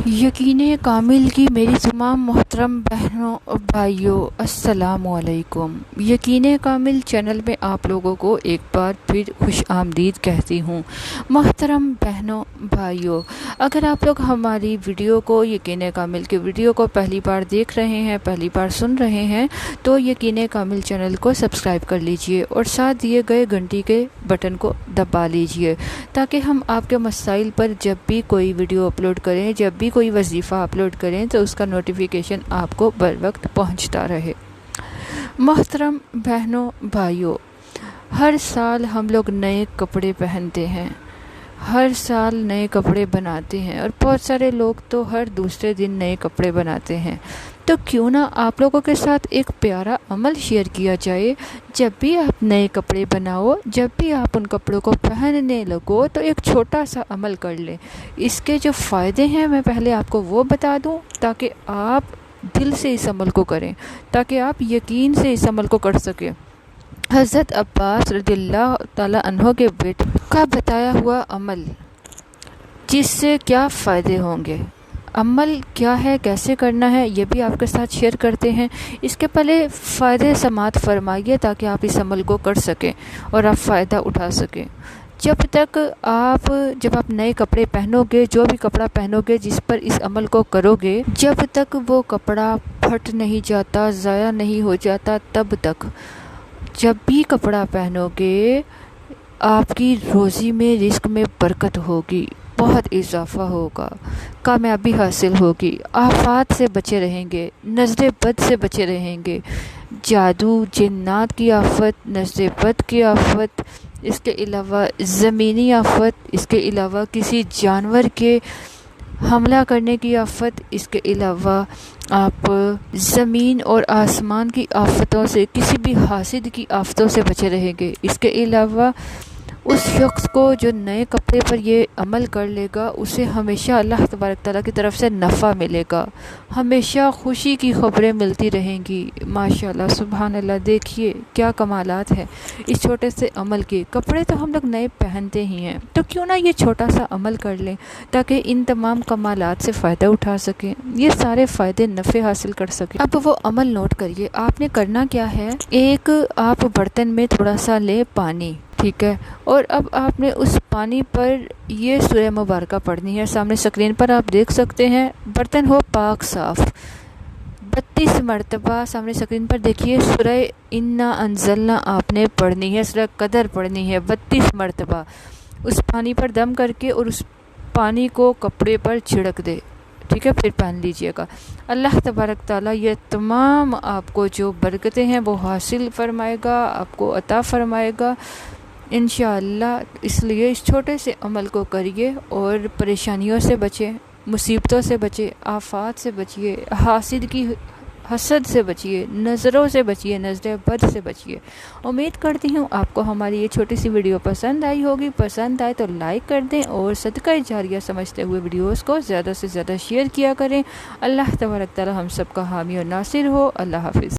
یقین کامل کی میری تمام محترم بہنوں اور بھائیوں، السلام علیکم۔ یقین کامل چینل میں آپ لوگوں کو ایک بار پھر خوش آمدید کہتی ہوں۔ محترم بہنوں بھائیوں، اگر آپ لوگ ہماری ویڈیو کو، یقین کامل کی ویڈیو کو پہلی بار دیکھ رہے ہیں، پہلی بار سن رہے ہیں، تو یقین کامل چینل کو سبسکرائب کر لیجئے اور ساتھ دیے گئے گھنٹی کے بٹن کو دبا لیجئے، تاکہ ہم آپ کے مسائل پر جب بھی کوئی ویڈیو اپلوڈ کریں، جب بھی کوئی وظیفہ اپلوڈ کریں، تو اس کا نوٹیفیکیشن آپ کو بر وقت پہنچتا رہے۔ محترم بہنوں بھائیوں، ہر سال ہم لوگ نئے کپڑے پہنتے ہیں، ہر سال نئے کپڑے بناتے ہیں، اور بہت سارے لوگ تو ہر دوسرے دن نئے کپڑے بناتے ہیں۔ تو کیوں نہ آپ لوگوں کے ساتھ ایک پیارا عمل شیئر کیا جائے۔ جب بھی آپ نئے کپڑے بناؤ، جب بھی آپ ان کپڑوں کو پہننے لگو، تو ایک چھوٹا سا عمل کر لیں۔ اس کے جو فائدے ہیں میں پہلے آپ کو وہ بتا دوں، تاکہ آپ دل سے اس عمل کو کریں، تاکہ آپ یقین سے اس عمل کو کر سکیں۔ حضرت عباس رضی اللہ تعالیٰ عنہ کے بیٹے کا بتایا ہوا عمل، جس سے کیا فائدے ہوں گے، عمل کیا ہے، کیسے کرنا ہے، یہ بھی آپ کے ساتھ شیئر کرتے ہیں۔ اس کے پہلے فائدے سماعت فرمائیے، تاکہ آپ اس عمل کو کر سکیں اور آپ فائدہ اٹھا سکیں۔ جب آپ نئے کپڑے پہنو گے، جو بھی کپڑا پہنو گے جس پر اس عمل کو کرو گے، جب تک وہ کپڑا پھٹ نہیں جاتا، ضائع نہیں ہو جاتا، تب تک جب بھی کپڑا پہنو گے، آپ کی روزی میں، رزق میں برکت ہوگی، بہت اضافہ ہوگا، کامیابی حاصل ہوگی، آفات سے بچے رہیں گے، نظر بد سے بچے رہیں گے، جادو جنات کی آفت، نظر بد کی آفت، اس کے علاوہ زمینی آفت، اس کے علاوہ کسی جانور کے حملہ کرنے کی آفت، اس کے علاوہ آپ زمین اور آسمان کی آفتوں سے، کسی بھی حاسد کی آفتوں سے بچے رہیں گے۔ اس کے علاوہ اس شخص کو جو نئے کپڑے پر یہ عمل کر لے گا، اسے ہمیشہ اللہ تبارک تعالیٰ کی طرف سے نفع ملے گا، ہمیشہ خوشی کی خبریں ملتی رہیں گی۔ ماشاءاللہ، سبحان اللہ، دیکھیے کیا کمالات ہیں اس چھوٹے سے عمل کے۔ کپڑے تو ہم لوگ نئے پہنتے ہی ہیں، تو کیوں نہ یہ چھوٹا سا عمل کر لیں، تاکہ ان تمام کمالات سے فائدہ اٹھا سکیں، یہ سارے فائدے نفع حاصل کر سکیں۔ اب وہ عمل نوٹ کریے، آپ نے کرنا کیا ہے۔ ایک آپ برتن میں تھوڑا سا لیں پانی، ٹھیک ہے، اور اب آپ نے اس پانی پر یہ سورہ مبارکہ پڑھنی ہے۔ سامنے اسکرین پر آپ دیکھ سکتے ہیں، برتن ہو پاک صاف، 32 مرتبہ سامنے اسکرین پر دیکھیے، سورہ انا انزلنا آپ نے پڑھنی ہے، سورہ قدر پڑھنی ہے 32 مرتبہ، اس پانی پر دم کر کے، اور اس پانی کو کپڑے پر چھڑک دے، ٹھیک ہے، پھر پہن لیجئے گا۔ اللہ تبارک تعالیٰ یہ تمام آپ کو جو برکتیں ہیں وہ حاصل فرمائے گا، آپ کو عطا فرمائے گا انشاءاللہ۔ اس لیے اس چھوٹے سے عمل کو کریے اور پریشانیوں سے بچیں، مصیبتوں سے بچیں، آفات سے بچیے، حاسد کی حسد سے بچیے، نظروں سے بچیے، نظر بد سے بچیے۔ امید کرتی ہوں آپ کو ہماری یہ چھوٹی سی ویڈیو پسند آئی ہوگی۔ پسند آئے تو لائک کر دیں، اور صدقہ جاریہ سمجھتے ہوئے ویڈیوز کو زیادہ سے زیادہ شیئر کیا کریں۔ اللہ تبارک تعالی ہم سب کا حامی اور ناصر ہو۔ اللہ حافظ۔